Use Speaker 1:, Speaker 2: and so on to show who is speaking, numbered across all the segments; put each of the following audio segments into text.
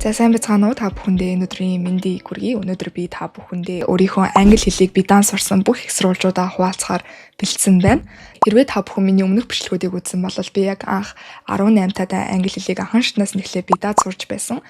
Speaker 1: За сайн байцгаана уу та бүхэндээ өнөөдрийн мэндийг хүргэе. Өнөөдөр би та бүхэндээ өөрийнхөө англи хэлийг бидан сурсан бүх их сурвалжуудаа хуваалцахаар бэлдсэн байна. Хэрвээ та бүхэн миний өмнөх бичлэгүүдийг үзсэн бол би яг анх 18 таатай англи хэлийг анхан шатнаас нь эхлээ бидад сурж байсан.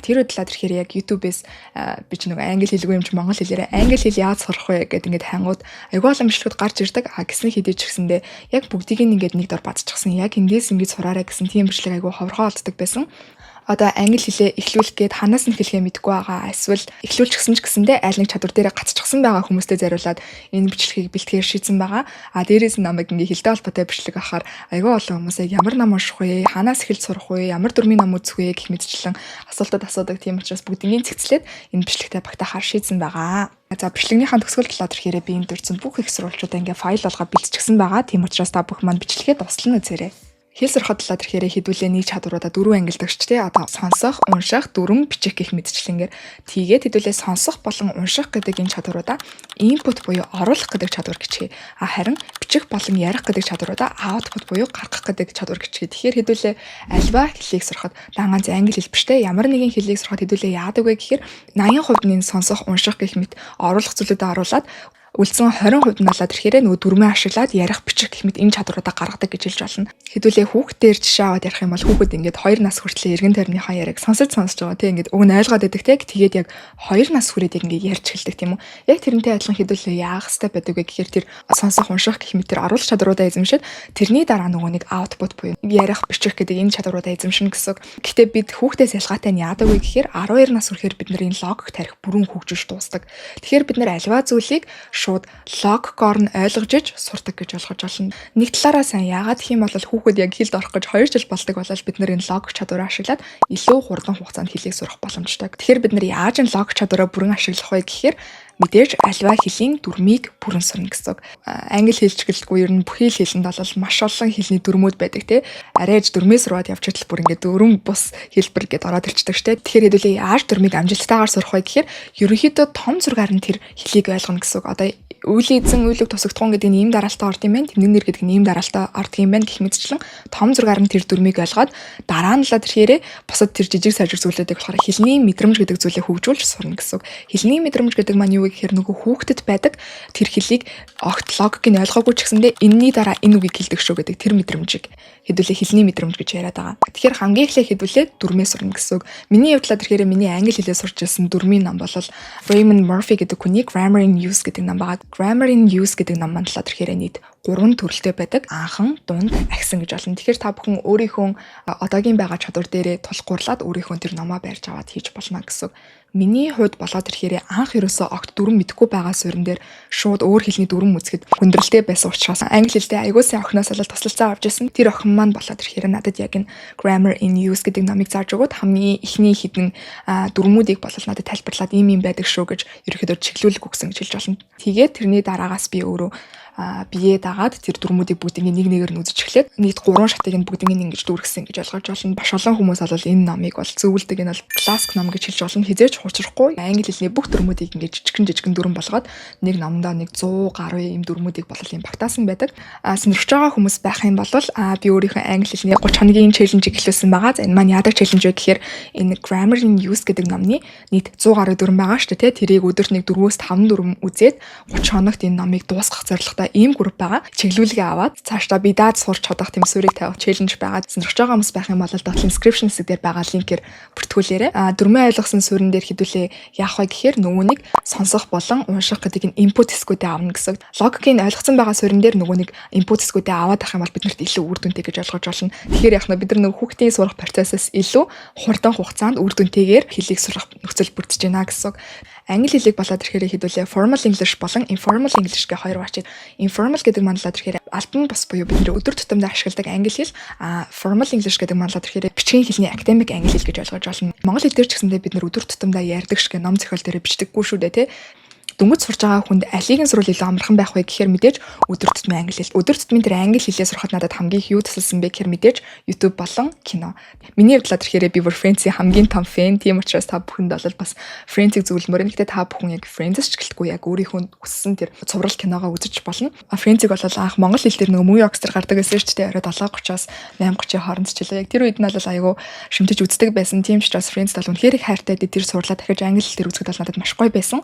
Speaker 1: Тэр үдлаад ирэхээр яг YouTube-ээс би ч нэг англи хэлгүй юм чи монгол хэлээрээ англи хэл яаж сурах вэ гэдэг ингээд хангууд айгүй олон бичлэгүүд гарч ирдэг. Гэсэн хэдий ч гэсэндээ яг бүгдийг ингээд нэг дор бацчихсан. Яг эндээс ингэж сураарай гэсэн тийм бичлэг айгүй ховргоо олддог байсан. Одоо англи хэлээ эхлүүлэх гээд ханаас нь хэлхээ мэдэхгүй байгаа. Эсвэл эхлүүлчихсэн ч гэсэндээ айл нэг чадвар дээрээ гацчихсан байгаа хүмүүстэй зориулаад энэ бичлэгийг бэлтгэхээр шийдсэн байгаа. Дээрээс нь намайг ингээ хэлтэй холбоотой бичлэг ахаар айгүй олон хүмүүсээ ямар ном унших вэ? Ханаас эхэлж сурах вэ? Ямар дүрмийн ном үзэх вэ гэх мэтчлэн асуултууд асуудаг. Тийм учраас бүгднийг цэгцлээд энэ бичлэгтээ багтаахаар шийдсэн байгаа. За бичлэгнийхаа төгсгөл талаар ирэхээр би энд дурдсан бүх их сурвалжуудаа ингээ файл болгоод бэлтчихсэн байгаа. Тийм учраас та бүх маань бичлэгээ дуслан үзээрэй. Хэл сурахад талаар ирэхээр хэдүүлээ нэг чадваруудаа дөрвөн ангилдагч тий одоо сонсох, унших, дүрм, бичих гэх мэтчлэнгээр тийгээд хэдүүлээ сонсох болон унших гэдэг энэ чадваруудаа input буюу оруулах гэдэг чадвар гэчээ. Харин бичих болон ярих гэдэг чадваруудаа output буюу гаргах гэдэг чадвар гэчээ. Тэгэхээр хэдүүлээ альва хэлийг сурахад даангаан англи хэл биштэй ямар нэгэн хэлийг сурахад хэдүүлээ яадаг вэ гэхээр 80% нь сонсох, унших гэх мэт оруулах зүйлүүдэд оруулаад үлдсэн 20% нь болоод ирэхээр нөгөө дүрмээ ашиглаад ярих бичих гэх мэт энэ чадваруудаа гаргадаг гэж хэлж болно. Хэдүүлээ хүүхдээр жишээ аваад ярих юм бол хүүхэд ингээд 2 нас хүртлээр эргэн тойрныхаа яриаг сонсож байгаа тийм ингээд уг нь ойлгоод байдаг тийм тэгээд яг 2 нас хүрээд яг ингээд ярьж эхэлдэг тийм үү. Яг тэрнтэй адилхан хэдүүлээ яах хэрэгтэй байдаг вэ гэхээр тэр сонсох унших гэх мэт тэр оруулах чадваруудаа эзэмшээд тэрний дараа нөгөө нэг output буюу ярих бичих гэдэг энэ чадваруудаа эзэмшнэ гэсэн. Гэхдээ бид хүүхдээс ялгаатай нь яадаг вэ гэхээр 12 нас хүрэхээр бид нар энэ логик тарих бүрэн хөгжиж дуусдаг. Тэгэхээр бид нар альва зүйлийг шууд логикоор нь ойлгож иж сурдаг гэж ойлгож байна. Нэг талаараа сайн яагаад гэх юм бол хүүхэд яг хэлд орох гэж 2 жил болдог болол бид нар энэ логик чадвараа ашиглаад илүү хурдан хугацаанд хэлийг сурах боломжтой. Тэгэхээр бид нар яаж энэ логик чадвараа бүрэн ашиглах вэ гэхээр мэдээж альва хэлийн дүрмийг бүрэн сурна гэсэн. Англи хэлч гэлгүй ер нь бүхий л хэлэнд бол маш олон хэлний дүрмүүд байдаг тий. Арайж дүрмээ сураад явж чадал бүр ингээд дөрвөн бус хэлбэр гэдээ ороод ирчдэг штэ. Тэгэхээр хэдүүлээ яаж дүрмийг амжилттайгаар сурах вэ гэхээр ерөнхийдөө том зургаар нь тэр хэлийг ойлгоно гэсэн. Одоо үйл эзэн үйлэг тусагдхуун гэдэг нь ийм дараалтаа орд юм байна. Тэмдэг нэр гэдэг нь ийм дараалтаа ордог юм байна гэх мэтчлэн том зургаар нь тэр дүрмийг ойлгоод дараа нь л тэрхээрээ бусад тэр жижиг сажиг зүйлүүдийг болохоор хэлний мэдрэмж гэдэг зүйлээ хөгжүүлж сурна гэсэн. Хэлний мэдрэмж гэдэг маань юу вэ гэхээр нөгөө хүүхдэд байдаг тэр хэлийг огт логикийг ойлгоогүй ч гэсэндээ энэний дараа энэ үгийг хэлдэг шүү гэдэг тэр мэдрэмжийг хэдүүлээ хэлний мэдрэмж гэж яриад байгаа. Тэгэхээр хамгийн эхлээд хэдүүлээ дүрмээ сурна гэсэн. Миний хувьд л тэрхээрээ миний англи хэлээ сурч ирсэн дүрмийн ном бол Raymond Murphy гэдэг хүний Grammar in Use гэдэг ном байгаа. Grammar in Use гэдэг ном маань талаар тэрхээрээ нийт 3 төрөлтэй байдаг. Анхан, дунд, агсан гэж болно. Тэгэхээр та бүхэн өөрийнхөө одоогийн байгаа чадвар дээрээ тулгуурлаад өөрийнхөө тэр номоо барьж аваад хийж болно гэсэн. Миний хувьд болоод ирэхээр анх ерөөсөө огт дүрм мэдэхгүй байгаа суурин дээр шууд өөр хэлний дүрм үзэхэд хүндрэлтэй байсан учраас англи хэлдээ аягүй сайн охиноос л тусалцаа авч ирсэн. Тэр охин маань болоод ирэхээр надад яг энэ Grammar in Use гэдэг номыг зааж өгөөд хамгийн ихний хідэн дүрмүүдийг болол надад тайлбарлаад ийм байдаг шүү гэж ерөөхдөө чиглүүлэг өгсөн гэж хэлж болно. Тэгээд тэрний дараагаас би өөрөө бие дагаад тэр дүрмүүдийг бүгдийг нэг нэгээр нь үзэж эхлээд нийт 3 шатыг нь бүгдийг нь ингэж дүүргэсэн гэж ойлгож байна. Баш олон хүмүүс бол энэ номыг бол зөвлөдөг энэ бол классик ном гэж хэлж болно. Хизээч хуучрахгүй англи хэлний бүх дүрмүүдийг ингэж жижигэн дүрм болгоод нэг номдоо нэг 100 гаруй ийм дүрмүүдийг болол юм багтаасан байдаг. Сонирхож байгаа хүмүүс байх юм бол би өөрийнхөө англи хэлний 30 хоногийн челленжийг эхлүүлсэн байгаа. За энэ маань яадаг челленж вэ гэхээр энэ Grammar in Use гэдэг номны нийт 100 гаруй дүрм байгаа шүү дээ. Тэрийг өдөрт нэг 4-5 дүрм үзээд 30 хоногт энэ номыг дуусгах зорилготой ийм групп байгаа. Чиглүүлгээ аваад цаашдаа би даад сурч чадах тийм суурийг тавих челленж байгаа. Сонирхож байгаа хүмүүс байх юм бол дотлын description хэсэг дээр байгаа линкээр бүртгүүлээрэй. Дүрмээ ойлгосон суурин дээр хэдүүлээ яах вэ гэхээр нөгөө нэг сонсох болон унших гэдэг нь input хэсгүүдээ авна гэсэн. Логикийг ойлгосон байгаа суурин дээр нөгөө нэг input хэсгүүдээ аваад авах юм бол биднэрт илүү үр дүнтэй гэж ойлгож болно. Тэгэхээр яг нь бид нар нөгөө хүүхдийн сурах процессээс илүү хурдан хугацаанд үр дүнтэйгээр хэлийг сурах нөхцөл бүрдэж байна гэсэн. Англи хэлийг болоод ирэхээр хэдүүлээ formal English болон informal English гэх хоёр бачид. Informal гэдэг манлаад ирэхээр албан бус буюу бид нэр өдөр тутамдаа ашигладаг англи хэл, formal English гэдэг манлаад ирэхээр бичгийн хэлний academic англи хэл гэж ойлгож байна. Монгол хэл дээр ч гэсэндээ бид нэр өдөр тутамдаа ярьдаг шиг ном зохиол дээр бичдэггүй шүү дээ тий. Дөнгөж сурж байгаа хүнд алийг нь сурвал илүү амархан байх вэ гэхээр мэдээж өдөр тутмын англи хэл. Өдөр тутмын тэр англи хэлээ сурахад надад хамгийн их юу тусалсан бэ гэхээр мэдээж YouTube болон кино. Миний хувьд тэгэхээр би бүр Friends-ийн хамгийн том фэн. Тийм учраас та бүхэнд бол бас Friends-ийг зөвлөмөр. Гэхдээ та бүхэн яг Friends-с ч гэлтгүй яг өөрийнхөө хүссэн тэр цуврал киногоо үзэж болно. Friends-ийг бол анх монгол хэл дээр нөгөө Movie Box-тер гардаг гэсэн шүү дээ. Орой 7:30-аас 8:30-ийн хооронд ч лээ. Яг тэр үед нь бол айгүй шимтэж үздэг байсан. Тийм ч учраас Friends бол үнэхээр их хайртай тэр сурлаа дахиж англи хэл дээр үзэхэд бол надад маш гоё байсан.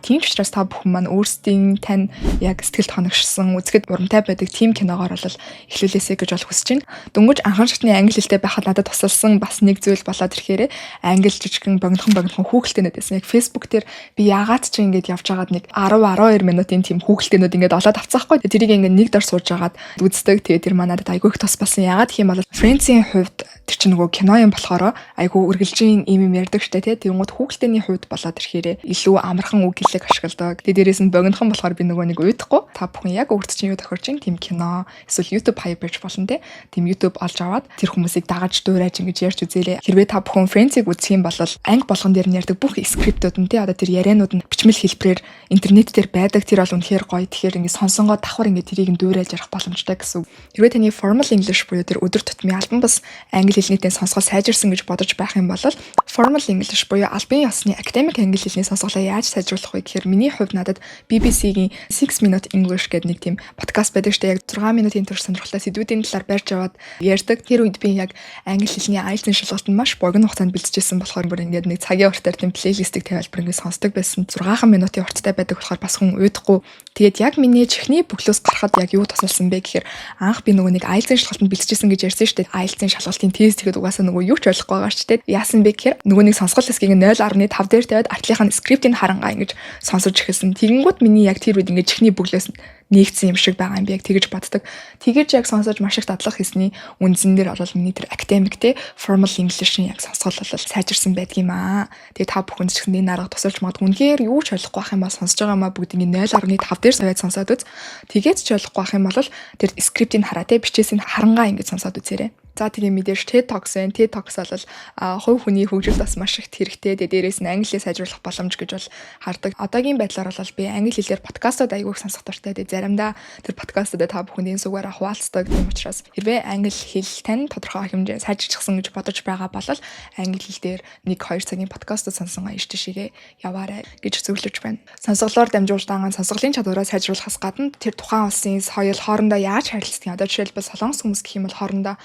Speaker 1: Тийм ч учраас та бүхэн маань өөрсдийн тань яг сэтгэлд хоногшсон үзэхэд урамтай байдаг тийм киногоор бол эхлүүлээсэй гэж бол хүсэж байна. Дөнгөж анхан шатны англи хэлтэй байхад надад тусалсан бас нэг зүйл болоод ирэхээр англи жижигхэн богинохон хүүхэлтэйнүүд байсан. Яг Facebook дээр би яагаад ч ингэж явж байгаад нэг 10-12 минутын тийм хүүхэлтэйнүүд ингэж олоод авцаахгүй. Тэрийг ингэ нэг дор сууж байгаад үздэг. Тэгээ тэр манад айгүй их тус болсон. Яагаад гэх юм бол Friends-ийн хувьд тэр чинь нөгөө кино юм болохоор айгүй үргэлжийн юм ярьдаг штэ тий. Тэгмүүд хүүхэлтэйний хувьд болоод ирэхээр илүү амархан үг хэллэг ашигладаг. Тэгээ дээрээс нь богинохон болохоор би нөгөө нэг уйдахгүй. Та бүхэн яг өөрт чинь юу тохирч ин тийм кино эсвэл YouTube хаяг байж болно те. Тийм YouTube олж аваад тэр хүмүүсийг дагаж дуурайж ингэж ярьж үзээрэй. Хэрвээ та бүхэн Friends-ийг үзэх юм бол анги болгон дээр нь ярьдаг бүх скриптүүд нь те одоо тэр ярианууд нь бичмэл хэлбэрээр интернет дээр байдаг. Тэр бол үнэхээр гоё. Тэгэхээр ингэ сонсонгоо давхар ингэ тэрийг нь дуурайж ярих боломжтой гэсэн. Хэрвээ таны formal English буюу тэр өдөр тутмын албан бус англи хэлнийтэй сонсгол сайжирсан гэж бодож байх юм бол formal English буюу албан ёсны academic англи хэлний сонсголоо яаж сайжруулах вэ гэхээр миний хувьд надад BBC-гийн 6 Minute English гэдэг нэг тийм подкаст байдаг шүү дээ. Яг 6 минутын турш сонирхолтой сэдвүүдийн талаар барьж аваад ярьдаг. Тэр үед би яг англи хэлний IELTS-ийн шалгалтанд маш богино хугацаанд бэлтжижсэн болохоор бүр ингээд нэг цагийн уртаар тийм плейлистик тавиал бүр ингээд сонсдог байсан. 6 минутын урттай байдаг болохоор бас хүн уйдахгүй. Тэгээд яг миний чихний бөглөөс гарахад яг юу тусалсан бэ гэхээр анх би нөгөө нэг IELTS-ийн шалгалтанд бэлтжижсэн гэж ярьсан шүү дээ. IELTS-ийн шалгалтын тест тэгээд угаасаа нөгөө юу ч ойлгохгүй байгаа ч тийм. Яасан бэ гэхээр нөгөө нэг сонсгол хэсгийг 0.5 дээр тавиад артлынхаа скриптийг харангаа ингэж сонсож эхэлсэн. Тэгэнгүүт миний яг тэр үед ингээд чихний бөглөөс нэгдсэн юм шиг байгаа юм би яг тэгэж боддог. Тэгэж яг сонсож маш их дадлах хийсний үндсэн дээр бол миний тэр academic те formal English-ийн яг сонсгол бол сайжирсан байдаг юм аа. Тэгээ та бүхэнд ч гэсэн энэ арга тусалж магадгүй үнэхээр юу ч ойлгохгүй байх юм бол сонсож байгаа маа бүгдийг 0.5 дээр суваад сонсоод үз. Тэгээд ч ойлгохгүй байх юм бол тэр скриптийг хараа те бичээсийг харангаа ингэж сонсоод үзээрэй. За тэгээ мэдээж TED Talks байна. TED Talks бол хувь хүний хөгжилд бас маш их хэрэгтэй. Тэгээ дээрээс нь англи хэл сайжруулах боломж гэж бол хардаг. Одоогийн байдлаар бол би англи хэлээр подкастууд айгүйх сонсох дуртай. Тэгээ заримдаа тэр подкастуудаа та бүхэнд энэ сүгээрээ хуваалцдаг. Тийм учраас хэрвээ англи хэл тань тодорхой хэмжээнд сайжирчихсан гэж бодож байгаа бол англи хэл дээр 1-2 цагийн подкастууд сонсон аяж тийшээ яваарай гэж зөвлөж байна. Сонсголоор дамжуулж байгаа сонсголын чадвараа сайжруулахаас гадна тэр тухайн улсын соёл хоорондоо яаж харилцдаг. Одоо жишээлбэл солонгос хүмүүс гэх юм бол хоорондоо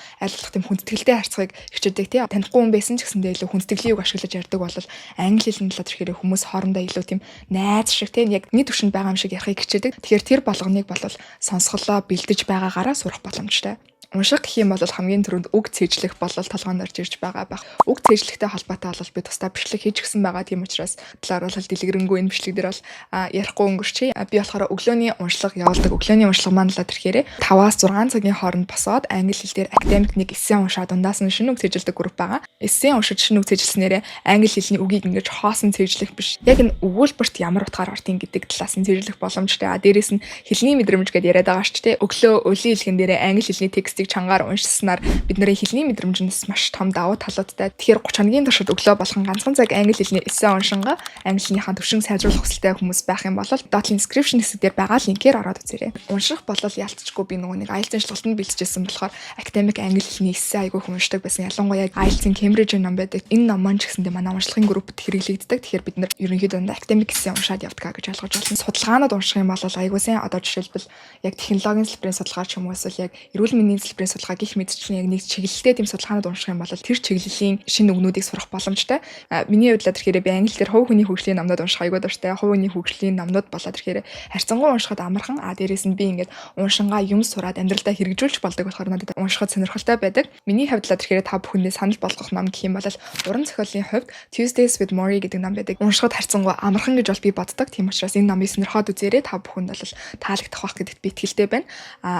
Speaker 1: тийм хүндэтгэлтэй харьцахыг хичээдэг тий. Танихгүй хүн байсан ч гэсэндээ илүү хүндэтгэлийг ашиглаж ярьдаг бол англи хэлний талаар ихээр хүмүүс хоорондоо илүү тийм найз шиг тий яг нэг төвшөнд байгаа юм шиг ярихыг хичээдэг. Тэгэхээр тэр болгоныг бол сонсголоо бэлдэж байгаагаараа сурах боломжтой. Унших гэх юм бол хамгийн түрүүнд үг цээжлэх болол толгоонд орж ирж байгаа байх. Үг цээжлэхтэй холбоотой бол би тусдаа бичлэг хийж гисэн байгаа. Тийм учраас талаар бол дэлгэрэнгүй энэ бичлэг дээр бол ярихгүй өнгөрчээ. Би болохоор өглөөний уншлага явуулдаг. Өглөөний уншлага маань л тэрхээр 5-6 цагийн хооронд босоод англи хэл дээр академик нэг эссе уншаад дундаас нь шинэ үг цээжилдэг групп байгаа. Эссе уншиж шинэ үг цээжилснээрээ англи хэлний үгийг ингэж хоосон цээжлэх биш. Яг энэ өгүүлбэрт ямар утгаар ортын гэдэг талаас нь цээжлэх боломжтой. Дээрээс нь хэлний мэдрэмж гэдээ яриад байгаа шүү дээ. Өглөө өлийн хэлхэн дээрээ англи хэлний текст чангаар уншсанаар бидний хэлний мэдрэмжнээс маш том давуу талуудтай. Тэгэхээр 30 хоногийн туршид өглөө болгон ганцхан цаг англи хэлний эссе уншингаа англи хэлнийхаа төвшин сайжруулах хүсэлтэй хүмүүс байх юм бол доотлын description хэсэг дээр байгаа линкээр ороод үзээрэй. Унших бол ялцчгүй би нөгөө нэг IELTS-ийн шалгалтанд бэлтжижсэн болохоор academic англи хэлний эссе айгүй уншдаг байсан. Ялангуяа IELTS-ийн Cambridge-ийн ном байдаг. Энэ ном маань ч гэсэндээ манай уншлагын группт хэрэглэгддэг. Тэгэхээр бид нар ерөнхийдөө academic эссе уншаад явдаг гэж ойлгож байна. Судалгаанууд унших юм бол айгүй сайн одоо жишээлбэл яг технологийн салбарын судалгаа ч юм уу эсвэл яг эрүүл мэндийн салбарын судалгаа гих мэдчлэн яг нэг чиглэлтэй тийм судалгаанууд унших юм бол тэр чиглэлийн шинэ үгнүүдийг сурах боломжтой. Миний хувьд л тэгэхээр би англи хэлээр хувь хүний хөгжлийн номнууд унших айгүй дуртай. Хувь хүний хөгжлийн номнууд болоод тэгэхээр харьцангуй уншихад амархан. Дээрээс нь би ингээд уншингаа юм сураад амьдралдаа хэрэгжүүлж болдог болохоор надад уншихад сонирхолтой байдаг. Миний хувьд л тэгэхээр та бүхэндээ санал болгох ном гэх юм бол уран зохиолын хувьд Tuesdays with Morrie гэдэг ном байдаг. Уншихад харьцангуй амархан гэж бол би боддог. Тийм учраас энэ номыг сонирхоод үзээрэй. Та бүхэнд бол таалагдах байх гэдэгт би итгэлтэй байна.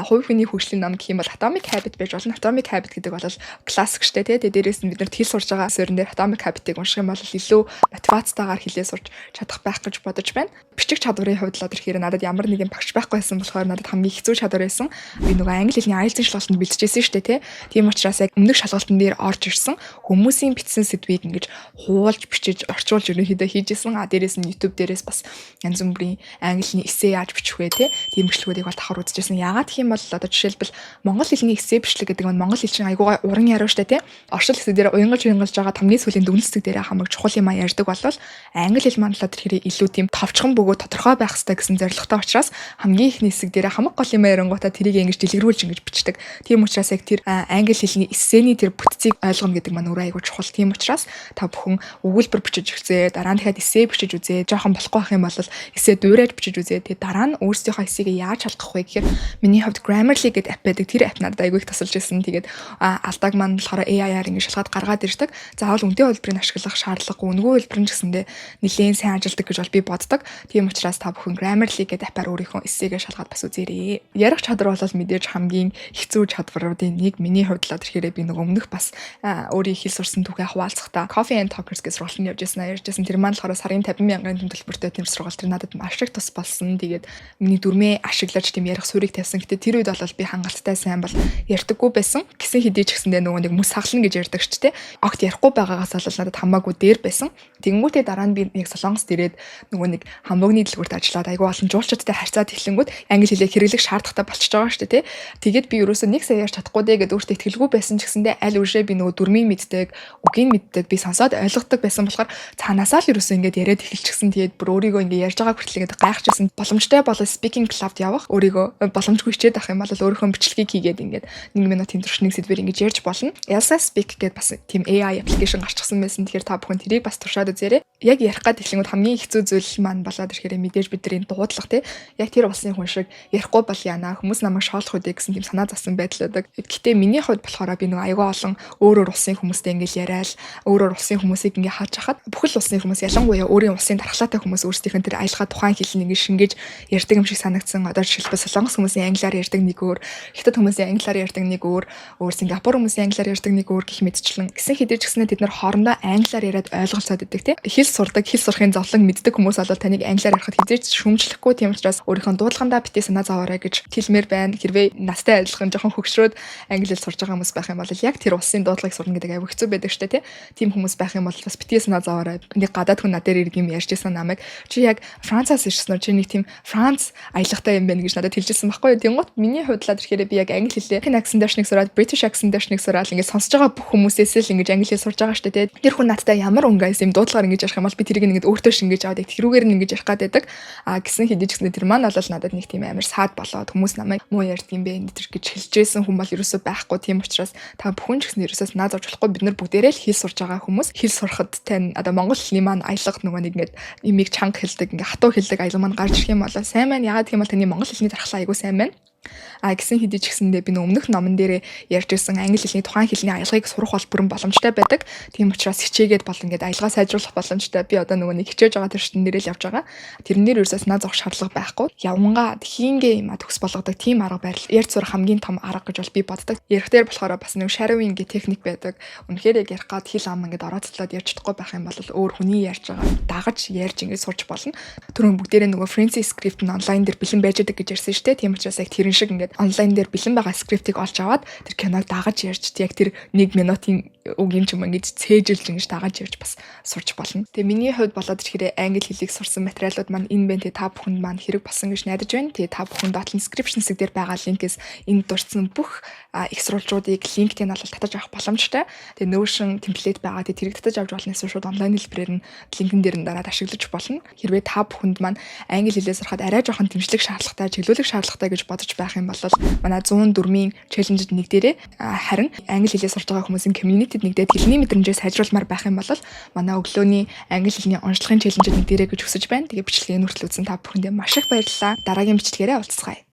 Speaker 1: Хувь хүний хөгжлийн ном гэх юм бол Atomic atomic habit байж болно. Atomic habit гэдэг бол классик штэ тий. Тэгээ дээрээс нь бид нар хэл сурж байгаа суурин дээр atomic habit-ыг унших юм бол илүү мотивацтайгаар хэлээ сурч чадах байх гэж бодож байна. Бичих чадварын хувьд л тэрхээр надад ямар нэгэн багш байхгүй байсан болохоор надад хамгийн хэцүү чадвар байсан. Би нөгөө англи хэлний IELTS шалгалтанд бэлтжижсэн штэ тий. Тийм учраас яг өмнөх шалгалтын дээр орж ирсэн хүмүүсийн бичсэн сэдвийг ингэж хуулж бичиж орчуулж ерөнхийдөө хийжсэн. Дээрээс нь YouTube дээрээс бас янз бүрийн англи хэлний эссе яаж бичих вэ тий. Тийм бичлэгүүдийг бол давхар үзчихсэн. Яагаад гэх юм бол одоо жишээлбэл монгол хэлний эссе бичлэг гэдэг нь монгол хэл чинь айгуугаа уран яруу штэ тий. Оршил хэсэг дээр уянгалж байгаа хамгийн сүүлийн дүгнэлцэг дээр хамаг чухал юм ярьдаг болвол англи хэл маань л тэрхээр илүү тийм товчхон бөгөөд тодорхой байх хэрэгтэй гэсэн зорилготой учраас хамгийн ихний хэсэг дээр хамаг гол юм ярингуудаа тэрийг ингэж дэлгэрүүлж ингэж бичдэг. Тийм учраас яг тэр англи хэлний эссений тэр бүтцийг ойлгоно гэдэг маань өөрөө айгуу чухал. Тийм учраас та бүхэн өгүүлбэр бичиж үзээ, дараа нь дахиад эссе бичиж үзээ. Жохон болохгүй байх юм бол эссе дуурайж бичиж үзээ. Тэгээ дараа нь өөрсдийнхөө эссеийг яаж шалгах вэ гэхээр миний хувьд Grammarly гэдэг app байдаг. Тэр app надад айгүй их тусалж ирсэн. Тэгээд алдааг маань болохоор AI-аар ингэ шалгаад гаргаад ирдэг. Заавал үнэтэй хэлбэрийг ашиглах шаардлагагүй. Үнгүү хэлбэр нь ч гэсэндээ нэлээд сайн ажилдаг гэж бол би боддог. Тийм учраас та бүхэн Grammarly гэдэг аппаар өөрийнхөө эссегээ шалгаад бас үзээрэй. Ярих чадвар бол мэдээж хамгийн хэцүү чадваруудын нэг. Миний хувьд л тэрхээрээ би нэг өмнөх бас өөрийн хэл сурсан түүхээ хуваалцахдаа Coffee and Talkers гэж сургалтанд явж байсан. Тэр маань болохоор сарын 50,000-ын төлбөртэй тийм сургалт. Тэр надад маш их тус болсон. Тэгээд миний дүрмээ ашиглаж тийм ярих суурийг тавьсан. Гэтэ тэр үед бол би хангалттай сайн бол ярьдаггүй байсан. Гисэн хэдий ч гэсэндээ нөгөө нэг мөс хаглана гэж ярьдаг ч тий. Огт ярихгүй байгаагаас бол надад хамаагүй дээр байсан. Тэнгүүтээ дараа нь би яг Солонгост ирээд нөгөө нэг хамбогны дэлгүүрт ажиллаад айгүй олон жуулчдтай харьцаад эхлэнгүүт англи хэлийг хэрэглэх шаардлагатай болчихж байгаа шүү дээ тий. Тэгээд би ерөөсөө нэг сая ярьж чадахгүй дээ гэдээ өөртөө итгэлгүй байсан ч гэсэндээ аль үшээ би нөгөө дүрмийг мэддэг, үгийг мэддэг, би сонсоод ойлгодог байсан болохоор цаанаасаа л ерөөсөө ингээд яриад эхэлчихсэн. Тэгээд бүр өөрийгөө ингээд ярьж байгааг хүртэл ингээд гайхажсэн. Боломжтой бол speaking club явах, өөрийгөө боломжгүй хичээд авах юм бол өөрийнхөө бичлэгийг хийгээд ингээд 1 минут тийм туршны сэдвэр ингэж ярьж болно. Elsa Speak гэдэг бас тийм AI application гарчихсан байсан. Тэгэхээр та бүхэн тэрийг бас туршаад үзээрэй. Яг ярих гад эхлэнгүүд хамгийн хэцүү зүйл маань болоод ирэхээр мэдээж бидний дуудлага тий. Яг тэр улсын хүн шиг ярихгүй бол яана хүмүүс намайг шоолох үдэ гэсэн тийм санаа зовсон байдал байдаг. Гэхдээ миний хувьд болохоор би нэг аягүй олон өөрөөр улсын хүмүүстэй ингээл яриад өөрөөр улсын хүмүүсийг ингээ хааж хахад бүхэл улсын хүмүүс ялангуяа өөрийн улсын дархлаатай хүмүүс өөрсдийнх нь тэр аялгаа тухайн хэлний ингээ шингээж ярьдаг юм шиг санагдсан. Одоо жишээлбэл Солонгос хүмүүсийн англиар ярьдаг нэг өөр, Хятад хүмүүсийн англиар ярьдаг нэг өөр, Сингапур хүмүүсийн англиар ярьдаг нэг өөр гэх мэтчлэн гисэн хэдий ч гэснээр тэд нар хоорондоо англиар яриад ойлголцоод идэг тий. Хэл сурдаг, хэл сурахын зовлон мэддэг хүмүүс бол таныг англиар ярихад хизээч шүүмжлэхгүй. Тийм учраас өөрийнхөө дуудлагандаа битээ санаа зовоорой гэж хэлмээр байна. Хэрвээ настай адилхан жоохон хөгшрөөд англи хэл сурж байгаа хүмүүс байх юм бол яг тэр улсын дуудлагыг сурна гэдэг аюу хэцүү байдаг штэ тий. Тийм хүмүүс байх юм бол бас битээ санаа зовоорой. Нэг гадаад хүн надад ирдэг юм ярьж байсан намайг чи яг Францаас ирсэн үү? Чи нэг тийм Франц аялагтай юм байна гэж надад хэлжсэн байхгүй юу? Тэнгуут миний хувьдлаа тэрхээрээ би яг англи хэлээ хэн accent дэшнийг сураад British accent дэшнийг сураад ингээд сонсож байгаа бүх хүмүүсээс л ингээд англи хэл сурж байгаа штэ тий. Тэр хүн надтай ямар өнгөс юм дуудлагаар ингэж ярих юм бол би тэрийг ингээд өөртөө шингээж аваад тэрүүгээр нь ингэж ярих гад байдаг. Гэсэн хэдий ч гэсэн тэр маань бол надад нэг тийм амар саад болоод хүмүүс намайг муу ярьдаг юм бэ гэж хэлжсэн хүн бол ерөөсөө байхгүй. Тийм учраас та бүхэн ч гэсэн ерөөсөө санаа зовж болохгүй. Бид нар бүгдээрээ л хэл сурж байгаа хүмүүс. Хэл сурахад тань одоо монгол хэлний маань аялга нөгөө нэг ингээд имийг чанга хэлдэг ингээд хатуу хэлдэг аялга маань гарч ирэх юм бол сайн байна. Яагаад гэх юм бол таны монгол хэлний дархлаа айгүй сайн байна. Гэсэн хэдий ч гэсэндээ би өмнөх номон дээр ярьж ирсэн англи хэлний тухайн хэлний аялгыг сурах бол бүрэн боломжтой байдаг. Тийм учраас хичээгээд бол ингээд аялгаа сайжруулах боломжтой. Би одоо нөгөө нэг хичээж байгаа тэр шин нэрэл явж байгаа. Тэрнэр ерөөсөө санаа зовох шаардлага байхгүй. Явнгаа хийнгээ юм төгс болгодог тийм арга барил ярьж сурах хамгийн том арга гэж бол би боддог. Ярих дээр болохоор бас нэг shadowing гэх техник байдаг. Үнэхээр яг ярих гад хэл ам ингээд орооцлоод ярьж чадахгүй байх юм бол өөр хүний ярьж байгаа дагаж ярьж ингээд сурч болно. Түрүүн бүгдээрээ нөгөө Francis script нь онлайн дээр бэлэн байж байгаа гэж ярьсан шүү дээ. Тийм учраас яг тэр шиг ингээд онлайн дээр бэлэн байгаа скриптийг олж аваад тэр киног дагаж ярьж яг тэр 1 минутын үг юм ч юм ингэж цээжилж ингэж дагаж ярьж бас сурч болно. Тэгээ миний хувьд болоод ирэхээр англи хэлийг сурсан материалууд маань энэ байна. Тэгээ та бүхэнд маань хэрэг болсон гэж найдаж байна. Тэгээ та бүхэн дотлон description хэсэг дээр байгаа линкээс энд дурдсан бүх их сурвалжуудыг линктээ нь бол татаж авах боломжтой. Тэгээ Notion template байгаа. Тэгээ тэрийг татаж авч болно эсвэл шууд онлайн хэлбэрээр нь линкэн дээр нь дараад ашиглаж болно. Хэрвээ та бүхэнд маань англи хэлээ сурахад арай жоохон дэмжлэг шаардлагатай, чиглүүлэг шаардлагатай гэж бодож байх юм бол манай 104-ийн челленжид нэг дээрээ харин англи хэлээ сурж байгаа хүмүүсийн community-д нэгдээд хэлний мэдрэмжээ сайжруулмаар байх юм бол манай өглөөний англи хэлний онцлогийн челленжид нэг дээрээ гэж хүсэж байна. Тэгээ бичлэгийг нүртэл үзсэн та бүхэндээ маш их баярлалаа. Дараагийн бичлэгээрээ уулзцгаая.